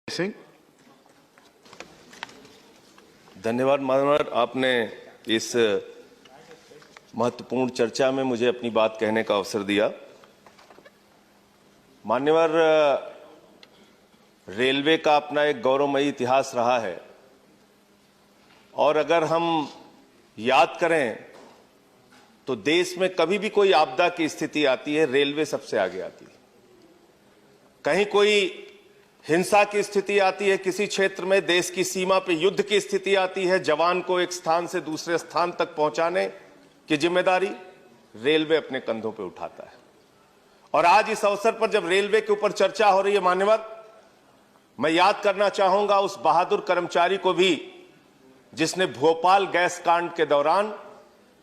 सिंह। धन्यवाद मानवर, आपने इस महत्वपूर्ण चर्चा में मुझे अपनी बात कहने का अवसर दिया। मान्यवर, रेलवे का अपना एक गौरवमयी इतिहास रहा है और अगर हम याद करें तो देश में कभी भी कोई आपदा की स्थिति आती है, रेलवे सबसे आगे आती है। कहीं कोई हिंसा की स्थिति आती है, किसी क्षेत्र में देश की सीमा पे युद्ध की स्थिति आती है, जवान को एक स्थान से दूसरे स्थान तक पहुंचाने की जिम्मेदारी रेलवे अपने कंधों पे उठाता है। और आज इस अवसर पर जब रेलवे के ऊपर चर्चा हो रही है मान्यवर, मैं याद करना चाहूंगा उस बहादुर कर्मचारी को भी जिसने भोपाल गैस कांड के दौरान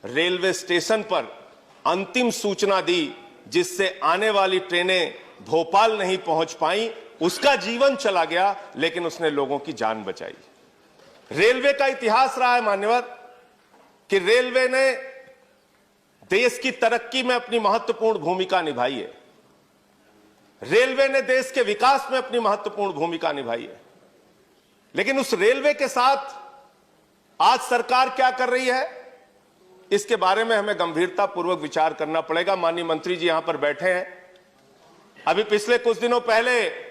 रेलवे स्टेशन पर अंतिम सूचना दी, जिससे आने वाली ट्रेनें भोपाल नहीं पहुंच पाई। उसका जीवन चला गया लेकिन उसने लोगों की जान बचाई। रेलवे का इतिहास रहा है मान्यवर कि रेलवे ने देश की तरक्की में अपनी महत्वपूर्ण भूमिका निभाई है। रेलवे ने देश के विकास में अपनी महत्वपूर्ण भूमिका निभाई है। लेकिन उस रेलवे के साथ आज सरकार क्या कर रही है, इसके बारे में हमें गंभीरतापूर्वक विचार करना पड़ेगा। माननीय मंत्री जी यहां पर बैठे हैं। अभी पिछले कुछ दिनों पहले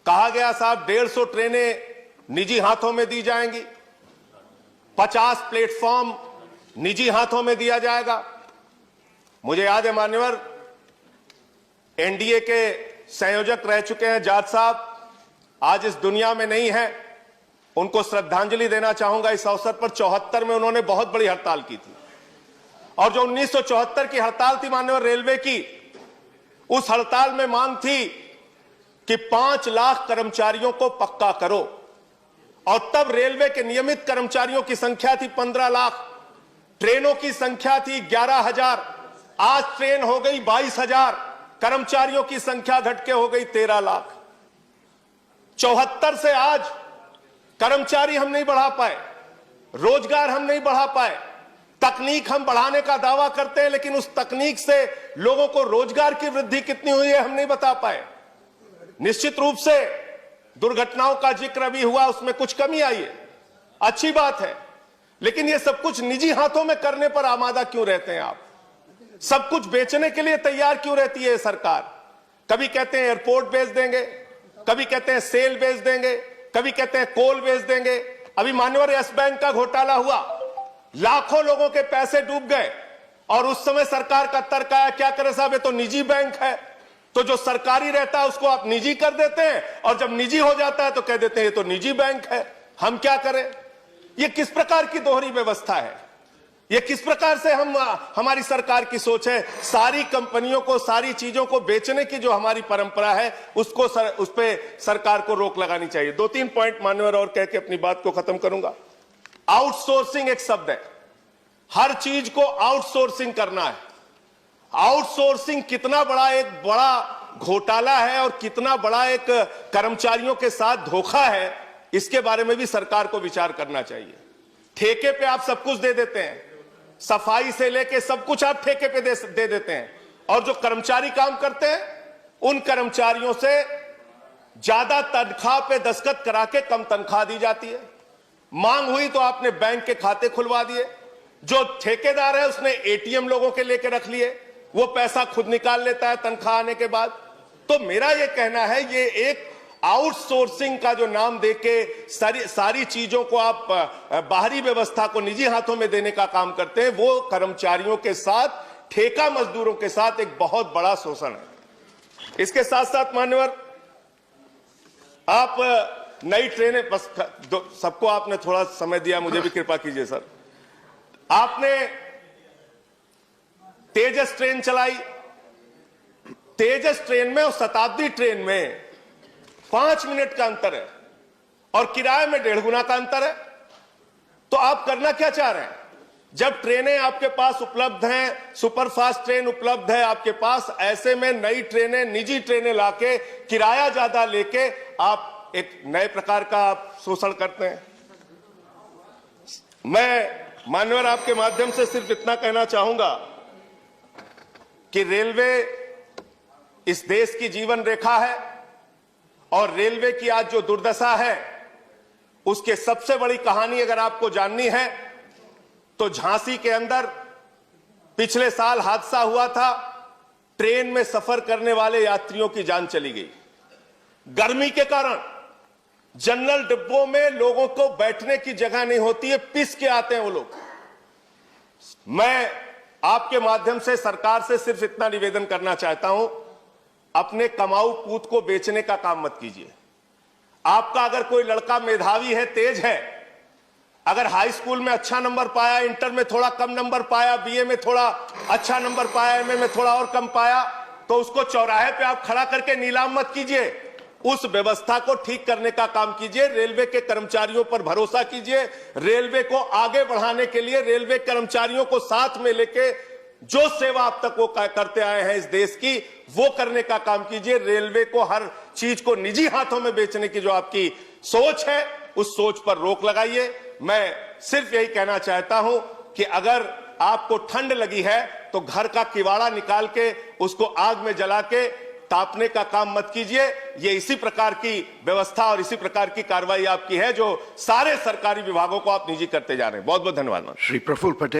कहा गया साहब 150 ट्रेनें निजी हाथों में दी जाएंगी, 50 प्लेटफॉर्म निजी हाथों में दिया जाएगा। मुझे याद है मान्यवर, एनडीए के संयोजक रह चुके हैं जाट साहब, आज इस दुनिया में नहीं है। उनको श्रद्धांजलि देना चाहूंगा इस अवसर पर। 74 में उन्होंने बहुत बड़ी हड़ताल की थी और जो 1974 की हड़ताल थी मान्यवर रेलवे की, उस हड़ताल में मांग थी कि 5 लाख कर्मचारियों को पक्का करो। और तब रेलवे के नियमित कर्मचारियों की संख्या थी 15 लाख, ट्रेनों की संख्या थी 11,000। आज ट्रेन हो गई 22,000, कर्मचारियों की संख्या घट के हो गई 13 लाख। 74 से आज कर्मचारी हम नहीं बढ़ा पाए, रोजगार हम नहीं बढ़ा पाए। तकनीक हम बढ़ाने का दावा करते हैं लेकिन उस तकनीक से लोगों को रोजगार की वृद्धि कितनी हुई है हम नहीं बता पाए। निश्चित रूप से दुर्घटनाओं का जिक्र अभी हुआ, उसमें कुछ कमी आई है, अच्छी बात है। लेकिन ये सब कुछ निजी हाथों में करने पर आमादा क्यों रहते हैं आप? सब कुछ बेचने के लिए तैयार क्यों रहती है सरकार? कभी कहते हैं एयरपोर्ट बेच देंगे, कभी कहते हैं सेल बेच देंगे, कभी कहते हैं कोल बेच देंगे। अभी मान्यवर यस बैंक का घोटाला हुआ, लाखों लोगों के पैसे डूब गए और उस समय सरकार का तर्क आया, क्या करें साहब, ये तो निजी बैंक है। तो जो सरकारी रहता है उसको आप निजी कर देते हैं और जब निजी हो जाता है तो कह देते हैं ये तो निजी बैंक है, हम क्या करें? ये किस प्रकार की दोहरी व्यवस्था है? ये किस प्रकार से हमारी सरकार की सोच है? सारी कंपनियों को, सारी चीजों को बेचने की जो हमारी परंपरा है उसको उस पे सरकार को रोक लगानी चाहिए। 2-3 पॉइंट मान्यवर और कह के अपनी बात को खत्म करूंगा। आउटसोर्सिंग एक शब्द है, हर चीज को आउटसोर्सिंग करना है। आउटसोर्सिंग कितना बड़ा घोटाला है और कितना बड़ा एक कर्मचारियों के साथ धोखा है, इसके बारे में भी सरकार को विचार करना चाहिए। ठेके पे आप सब कुछ दे देते हैं, सफाई से लेके सब कुछ आप ठेके पे दे देते हैं और जो कर्मचारी काम करते हैं उन कर्मचारियों से ज्यादा तनख्वाह पे दस्तखत करा के कम तनख्वाह दी जाती है। मांग हुई तो आपने बैंक के खाते खुलवा दिए। जो ठेकेदार है उसने एटीएम लोगों के लेके रख लिए, वो पैसा खुद निकाल लेता है तनख्वाह आने के बाद। तो मेरा ये कहना है, ये एक आउटसोर्सिंग का जो नाम देके सारी चीजों को आप बाहरी व्यवस्था को निजी हाथों में देने का काम करते हैं, वो कर्मचारियों के साथ, ठेका मजदूरों के साथ एक बहुत बड़ा शोषण है। इसके साथ साथ मान्यवर, आप नई ट्रेनें, बस सबको आपने थोड़ा समय दिया, मुझे भी कृपा कीजिए सर। आपने तेजस ट्रेन चलाई, तेजस ट्रेन में और शताब्दी ट्रेन में 5 मिनट का अंतर है और किराए में 1.5 गुना का अंतर है। तो आप करना क्या चाह रहे हैं? जब ट्रेनें आपके पास उपलब्ध हैं, सुपरफास्ट ट्रेन उपलब्ध है आपके पास, ऐसे में नई ट्रेनें, निजी ट्रेनें लाके किराया ज्यादा लेके आप एक नए प्रकार का आप शोषण करते हैं। मैं मान्यवर आपके माध्यम से सिर्फ इतना कहना चाहूंगा कि रेलवे इस देश की जीवन रेखा है और रेलवे की आज जो दुर्दशा है, उसके सबसे बड़ी कहानी अगर आपको जाननी है तो झांसी के अंदर पिछले साल हादसा हुआ था। ट्रेन में सफर करने वाले यात्रियों की जान चली गई। गर्मी के कारण जनरल डिब्बों में लोगों को बैठने की जगह नहीं होती है, पिस के आते हैं वो लोग। मैं आपके माध्यम से सरकार से सिर्फ इतना निवेदन करना चाहता हूं, अपने कमाऊ पूत को बेचने का काम मत कीजिए। आपका अगर कोई लड़का मेधावी है, तेज है, अगर हाई स्कूल में अच्छा नंबर पाया, इंटर में थोड़ा कम नंबर पाया, बीए में थोड़ा अच्छा नंबर पाया, एमए में थोड़ा और कम पाया, तो उसको चौराहे पे आप खड़ा करके नीलाम मत कीजिए। उस व्यवस्था को ठीक करने का काम कीजिए। रेलवे के कर्मचारियों पर भरोसा कीजिए। रेलवे को आगे बढ़ाने के लिए रेलवे कर्मचारियों को साथ में लेके जो सेवा अब तक वो करते आए हैं इस देश की, वो करने का काम कीजिए। रेलवे को हर चीज को निजी हाथों में बेचने की जो आपकी सोच है, उस सोच पर रोक लगाइए। मैं सिर्फ यही कहना चाहता हूं कि अगर आपको ठंड लगी है तो घर का किवाड़ा निकाल के उसको आग में जला के तापने का काम मत कीजिए। ये इसी प्रकार की व्यवस्था और इसी प्रकार की कार्रवाई आपकी है जो सारे सरकारी विभागों को आप निजी करते जा रहे हैं। बहुत बहुत धन्यवाद। श्री प्रफुल्ल पटेल।